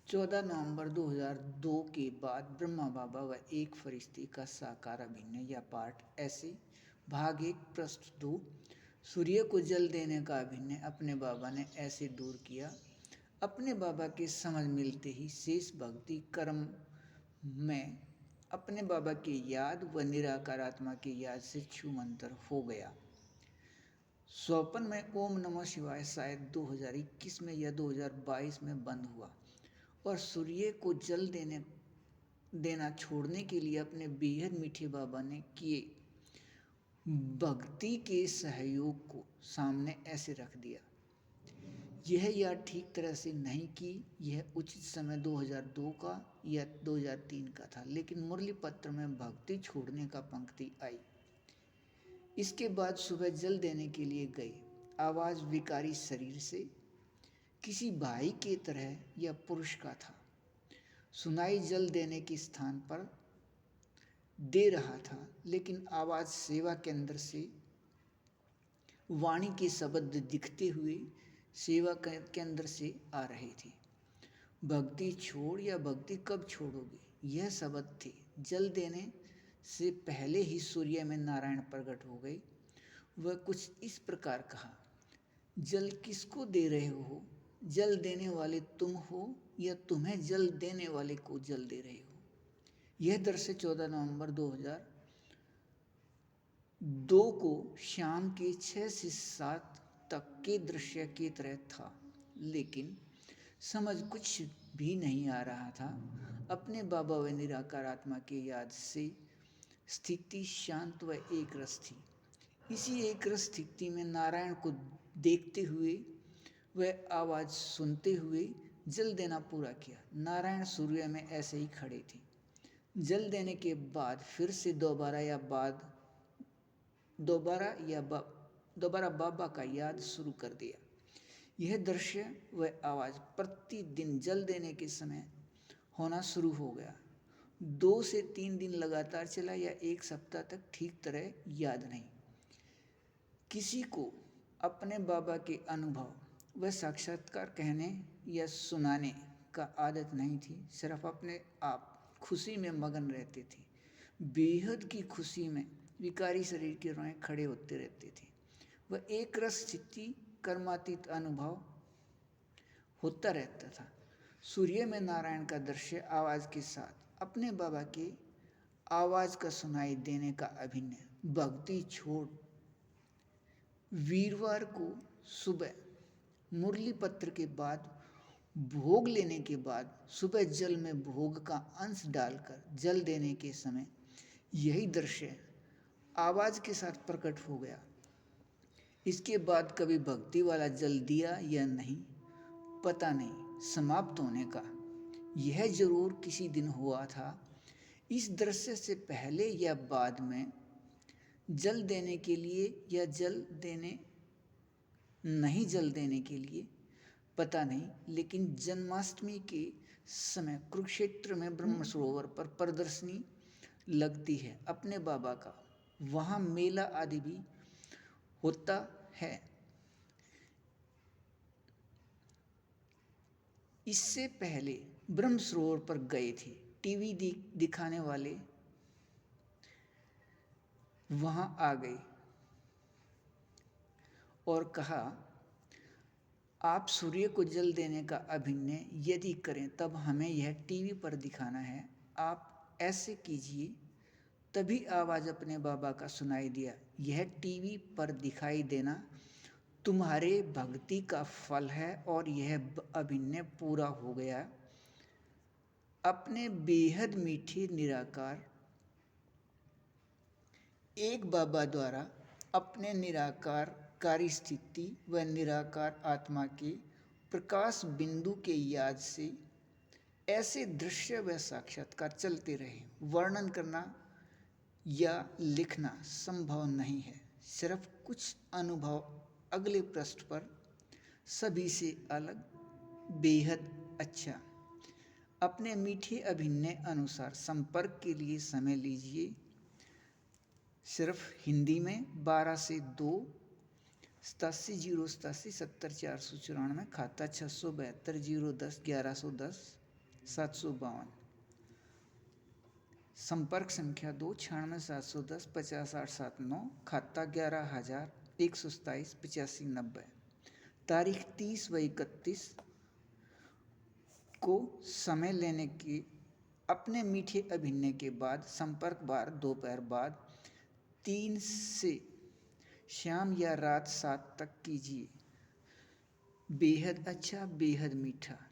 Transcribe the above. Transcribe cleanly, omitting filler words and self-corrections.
14 नवंबर 2002 के बाद ब्रह्मा बाबा व एक फरिश्ते का साकार अभिनय या पाठ ऐसे भाग 1 पृष्ठ 2। सूर्य को जल देने का अभिनय अपने बाबा ने ऐसे दूर किया। अपने बाबा के समझ मिलते ही शेष भक्ति कर्म में अपने बाबा की याद व निराकार आत्मा की याद से छूमंतर हो गया। स्वपन में ओम नमः शिवाय शायद 2021 में या 2022 में बंद हुआ और सूर्य को जल देना छोड़ने के लिए अपने बेहद मीठे बाबा ने किए भक्ति के सहयोग को सामने ऐसे रख दिया। यह याद ठीक तरह से नहीं कि यह उचित समय 2002 का या 2003 का था, लेकिन मुरली पत्र में भक्ति छोड़ने का पंक्ति आई। इसके बाद सुबह जल देने के लिए गए। आवाज़ विकारी शरीर से किसी भाई के तरह या पुरुष का था। सुनाई जल देने के स्थान पर दे रहा था, लेकिन आवाज़ सेवा केंद्र से वाणी के शब्द दिखते हुए सेवा केंद्र से आ रहे थे। भक्ति छोड़ या भक्ति कब छोड़ोगे, यह शब्द थे। जल देने से पहले ही सूर्य में नारायण प्रकट हो गए। वह कुछ इस प्रकार कहा, जल किसको दे रहे हो? जल देने वाले तुम हो या तुम्हें जल देने वाले को जल दे रहे हो? यह दृश्य 14 नवंबर 2002 को शाम के 6 से 7 तक के दृश्य की तरह था, लेकिन समझ कुछ भी नहीं आ रहा था। अपने बाबा व निराकार आत्मा की याद से स्थिति शांत व एक रस थी। इसी एक रस स्थिति में नारायण को देखते हुए वह आवाज़ सुनते हुए जल देना पूरा किया। नारायण सूर्य में ऐसे ही खड़े थे। जल देने के बाद फिर से दोबारा बाबा का याद शुरू कर दिया। यह दृश्य व आवाज़ प्रतिदिन जल देने के समय होना शुरू हो गया। 2 से 3 दिन लगातार चला या 1 सप्ताह तक, ठीक तरह याद नहीं। किसी को अपने बाबा के अनुभव व साक्षात्कार कहने या सुनाने का आदत नहीं थी। सिर्फ अपने आप खुशी में मगन रहते थे। बेहद की खुशी में विकारी शरीर के रोए खड़े होते रहते थे। वह एक रस स्थिति कर्मातीत अनुभव होता रहता था। सूर्य में नारायण का दृश्य आवाज़ के साथ अपने बाबा के आवाज़ का सुनाई देने का अभिनय भक्ति छोड़ वीरवार को सुबह मुरली पत्र के बाद भोग लेने के बाद सुबह जल में भोग का अंश डालकर जल देने के समय यही दृश्य आवाज़ के साथ प्रकट हो गया। इसके बाद कभी भक्ति वाला जल दिया या नहीं पता नहीं। समाप्त होने का यह जरूर किसी दिन हुआ था। इस दृश्य से पहले या बाद में जल देने के लिए या नहीं जल देने के लिए पता नहीं, लेकिन जन्माष्टमी के समय कुरुक्षेत्र में ब्रह्म सरोवर पर प्रदर्शनी लगती है अपने बाबा का। वहाँ मेला आदि भी होता है। इससे पहले ब्रह्म सरोवर पर गए थे। टीवी दिखाने वाले वहाँ आ गए और कहा, आप सूर्य को जल देने का अभिनय यदि करें तब हमें यह टीवी पर दिखाना है। आप ऐसे कीजिए। तभी आवाज़ अपने बाबा का सुनाई दिया, यह टीवी पर दिखाई देना तुम्हारे भक्ति का फल है और यह अभिनय पूरा हो गया। अपने बेहद मीठे निराकार एक बाबा द्वारा अपने निराकार कारी स्थिति व निराकार आत्मा के प्रकाश बिंदु के याद से ऐसे दृश्य व साक्षात्कार चलते रहे। वर्णन करना या लिखना संभव नहीं है। सिर्फ कुछ अनुभव अगले पृष्ठ पर सभी से अलग, बेहद अच्छा। अपने मीठे अभिनय अनुसार संपर्क के लिए समय लीजिए। सिर्फ हिंदी में 12 से 2 87 087 70 494, खाता 672 010 1110। 752। संपर्क संख्या 2 96 710 50 879, खाता 11,127 85 90। तारीख 30 व 31 को समय लेने की अपने मीठे अभिनय के बाद संपर्क बार दोपहर बाद 3 से शाम या रात 7 तक कीजिए। बेहद अच्छा, बेहद मीठा।